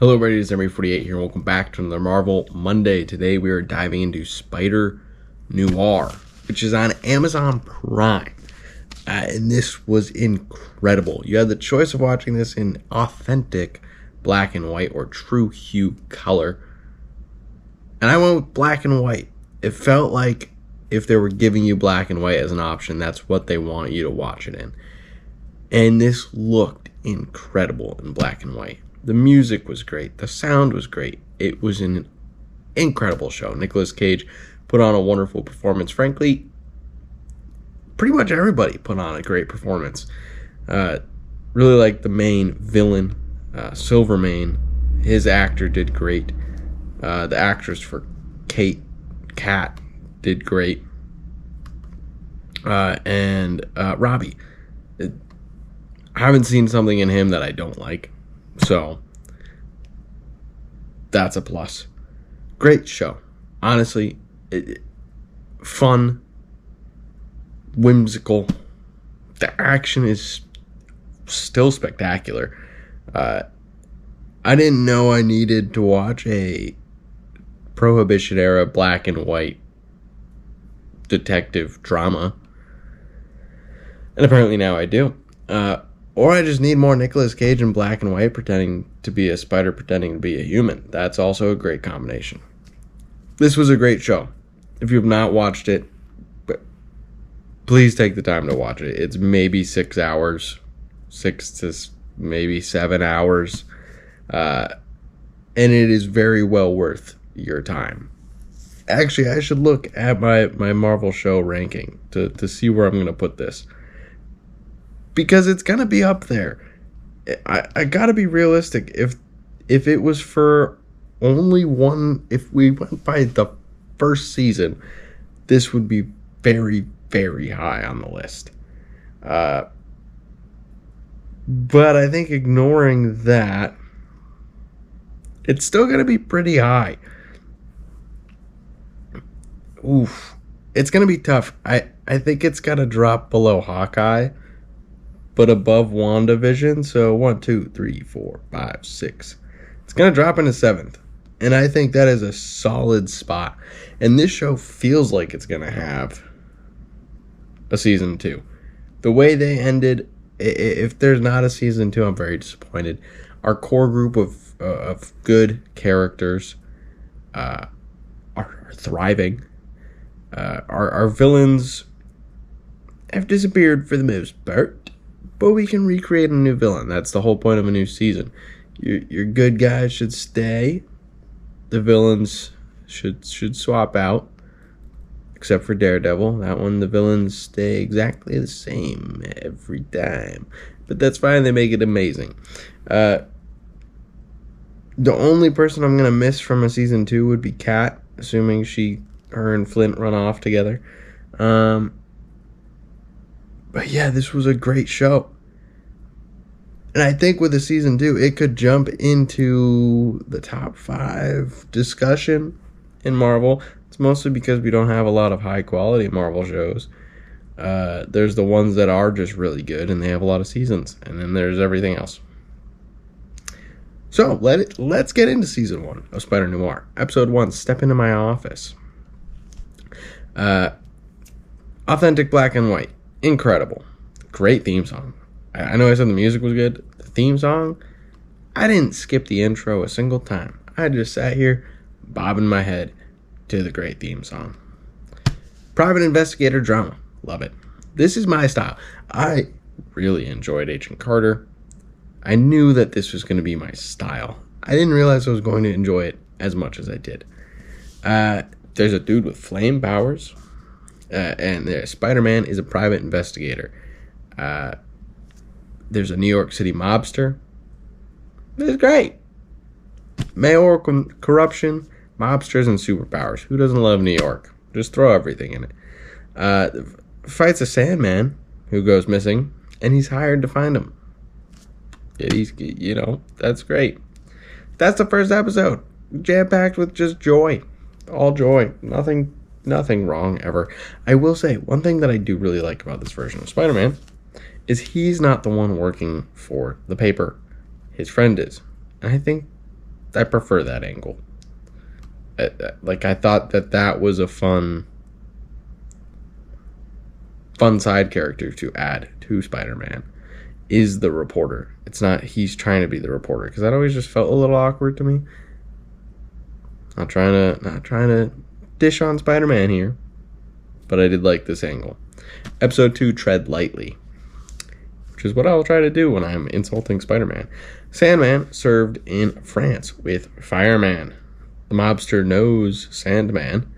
Hello everybody, it's Emery48 here, and welcome back to another Marvel Monday. Today we are diving into Spider-Noir, which is on Amazon Prime. And this was incredible. You had the choice of watching this in authentic black and white or true hue color. And I went with black and white. It felt like if they were giving you black and white as an option, that's what they want you to watch it in. And this looked incredible in black and white. The music was great. The sound was great. It was an incredible show. Nicolas Cage put on a wonderful performance. Frankly, pretty much everybody put on a great performance. Really like the main villain, Silvermane. His actor did great. The actress for Kat did great. And Robbie. I haven't seen something in him that I don't like. So, that's a plus. Great show. Honestly, fun, whimsical. The action is still spectacular. I didn't know I needed to watch a Prohibition era black and white detective drama. And apparently now I do. Or I just need more Nicolas Cage in black and white pretending to be a spider, pretending to be a human. That's also a great combination. This was a great show. If you have not watched it, please take the time to watch it. It's maybe 6 hours, 6 to maybe 7 hours. And it is very well worth your time. Actually, I should look at my Marvel show ranking to see where I'm going to put this. Because it's going to be up there. I got to be realistic. If it was for only one, if we went by the first season, this would be very, very high on the list. But I think ignoring that, it's still going to be pretty high. Oof. It's going to be tough. I think it's got to drop below Hawkeye, but above WandaVision. So 1, 2, 3, 4, 5, 6. It's going to drop into 7th. And I think that is a solid spot. And this show feels like it's going to have a season 2. The way they ended, if there's not a season 2, I'm very disappointed. Our core group of good characters are thriving. Our villains have disappeared for the most part. But we can recreate a new villain. That's the whole point of a new season. Your good guys should stay. The villains should swap out. Except for Daredevil. That one, the villains stay exactly the same every time. But that's fine. They make it amazing. The only person I'm going to miss from a season 2 would be Kat. Assuming her and Flint run off together. But yeah, this was a great show. And I think with a season 2, it could jump into the top 5 discussion in Marvel. It's mostly because we don't have a lot of high quality Marvel shows. There's the ones that are just really good and they have a lot of seasons. And then there's everything else. So let's get into season 1 of Spider-Noir. Episode 1, Step Into My Office. Authentic black and white. Incredible. Great theme song. I know I said the music was good. The theme song, I didn't skip the intro a single time. I just sat here bobbing my head to the great theme song. Private investigator drama. Love it. This is my style. I really enjoyed Agent Carter. I knew that this was going to be my style. I didn't realize I was going to enjoy it as much as I did. There's a dude with flame powers. And Spider-Man is a private investigator. There's a New York City mobster. This is great. Mayoral corruption, mobsters, and superpowers. Who doesn't love New York? Just throw everything in it. Fights a Sandman who goes missing, and he's hired to find him. That's great. That's the first episode. Jam-packed with just joy. All joy. Nothing wrong ever. I will say, one thing that I do really like about this version of Spider-Man is he's not the one working for the paper. His friend is. And I think I prefer that angle. I thought that was a fun side character to add to Spider-Man is the reporter. It's not he's trying to be the reporter, because that always just felt a little awkward to me. Not trying to dish on Spider-Man here, but I did like this angle. Episode 2, Tread Lightly, which is what I'll try to do when I'm insulting Spider-Man. Sandman served in France with Fireman. The mobster knows Sandman,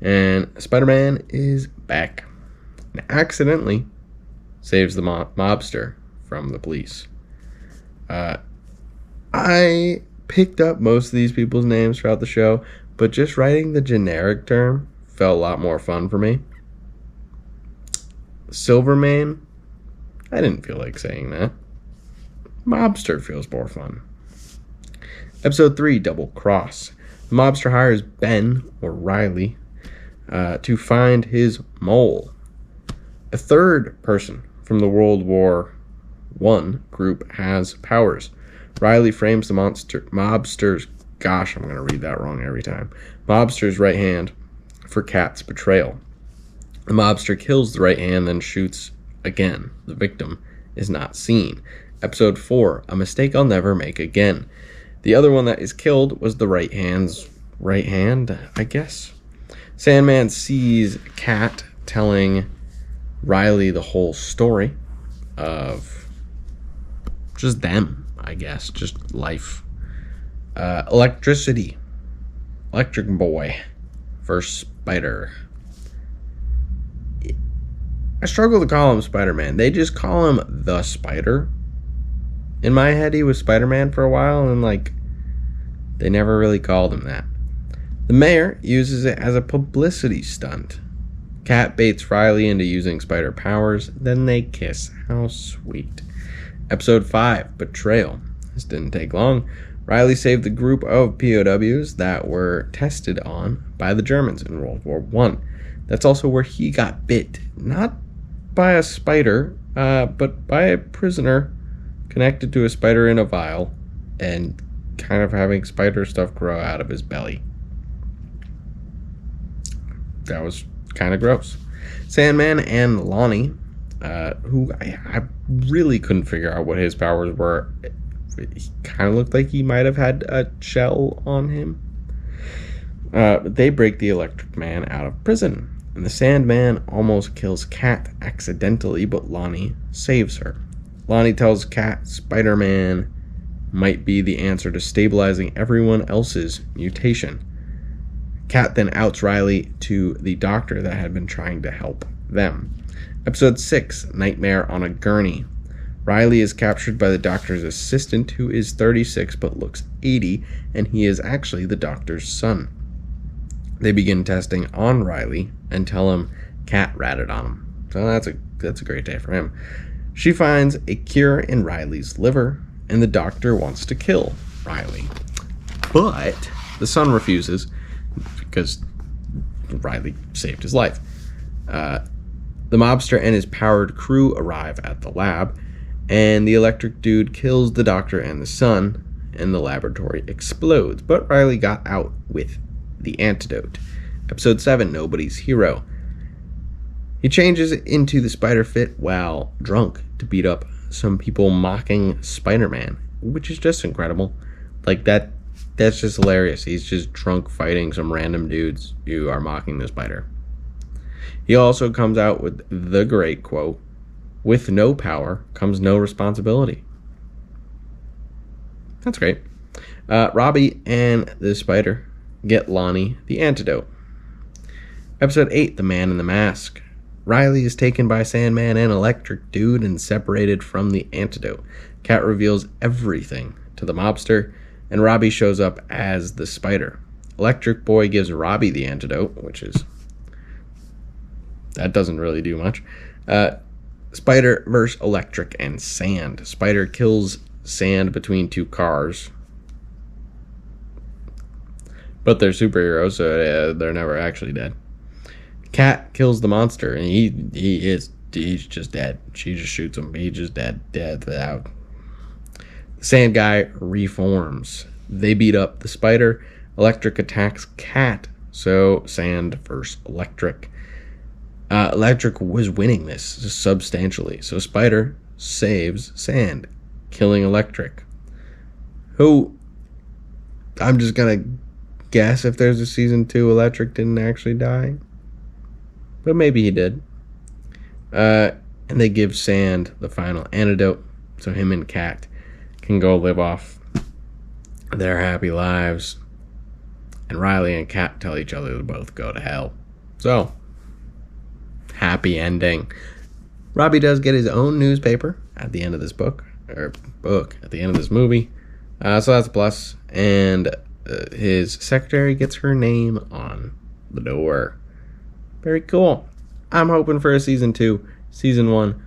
and Spider-Man is back and accidentally saves the mobster from the police. I picked up most of these people's names throughout the show, but just writing the generic term felt a lot more fun for me. Silvermane, I didn't feel like saying that. Mobster feels more fun. Episode 3, Double Cross. The mobster hires Ben, or Riley, to find his mole. A third person from the World War I group has powers. Riley frames the mobster's, gosh, I'm going to read that wrong every time, mobster's right hand for Cat's betrayal. The mobster kills the right hand, then shoots again. The victim is not seen. Episode 4, A Mistake I'll Never Make Again. The other one that is killed was the right hand's right hand, I guess. Sandman sees Cat telling Riley the whole story of just them, I guess, just life. Electricity. Electric Boy versus Spider. I struggle to call him Spider-Man. They just call him the Spider. In my head, he was Spider-Man for a while, and they never really called him that. The mayor uses it as a publicity stunt. Cat baits Riley into using spider powers, then they kiss. How sweet. Episode 5, Betrayal. This didn't take long. Riley saved the group of POWs that were tested on by the Germans in World War I. That's also where he got bit. Not by a spider, but by a prisoner connected to a spider in a vial and kind of having spider stuff grow out of his belly. That was kind of gross. Sandman and Lonnie, who I really couldn't figure out what his powers were. He kind of looked like he might have had a shell on him. They break the Electric Man out of prison, and the Sandman almost kills Cat accidentally, but Lonnie saves her. Lonnie tells Cat Spider-Man might be the answer to stabilizing everyone else's mutation. Cat then outs Riley to the doctor that had been trying to help them. Episode 6, Nightmare on a Gurney. Riley is captured by the doctor's assistant, who is 36 but looks 80, and he is actually the doctor's son. They begin testing on Riley and tell him Cat ratted on him. So that's a great day for him. She finds a cure in Riley's liver, and the doctor wants to kill Riley. But the son refuses because Riley saved his life. The mobster and his powered crew arrive at the lab, and the electric dude kills the doctor and the son, and the laboratory explodes. But Riley got out with the antidote. Episode 7, Nobody's Hero. He changes into the spider fit while drunk to beat up some people mocking Spider-Man, which is just incredible. That's just hilarious. He's just drunk fighting some random dudes who are mocking the spider. He also comes out with the great quote, "With no power comes no responsibility." That's great. Robbie and the spider get Lonnie the antidote. Episode 8, The Man in the Mask. Riley is taken by Sandman and Electric Dude and separated from the antidote. Cat reveals everything to the mobster, and Robbie shows up as the spider. Electric Boy gives Robbie the antidote, that doesn't really do much. Spider versus Electric and Sand. Spider kills Sand between two cars, but they're superheroes, so they're never actually dead. Cat kills the monster, and he's just dead. She just shoots him. He's just dead out. The Sand guy reforms. They beat up the Spider. Electric attacks Cat. So Sand versus Electric. Electric was winning this substantially. So Spider saves Sand, killing Electric. Who, I'm just going to guess if there's a season 2, Electric didn't actually die. But maybe he did. And they give Sand the final antidote. So him and Cat can go live off their happy lives. And Riley and Cat tell each other to both go to hell. So, happy ending. Robbie does get his own newspaper at the end of this book at the end of this movie. So that's a plus. And his secretary gets her name on the door. Very cool. I'm hoping for a season 2. Season 1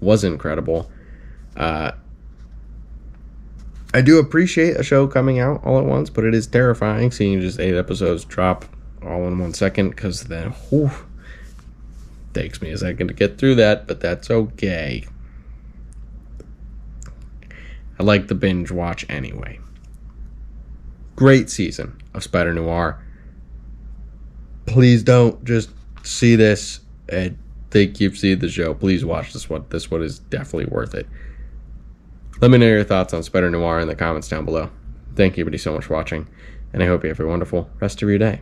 was incredible. I do appreciate a show coming out all at once, but it is terrifying seeing just 8 episodes drop all in 1 second, because then, takes me a second to get through that, but that's okay. I like the binge watch anyway. Great season of Spider-Noir. Please don't just see this and think you've seen the show. Please watch this one. This one is definitely worth it. Let me know your thoughts on Spider-Noir in the comments down below. Thank you everybody so much for watching, and I hope you have a wonderful rest of your day.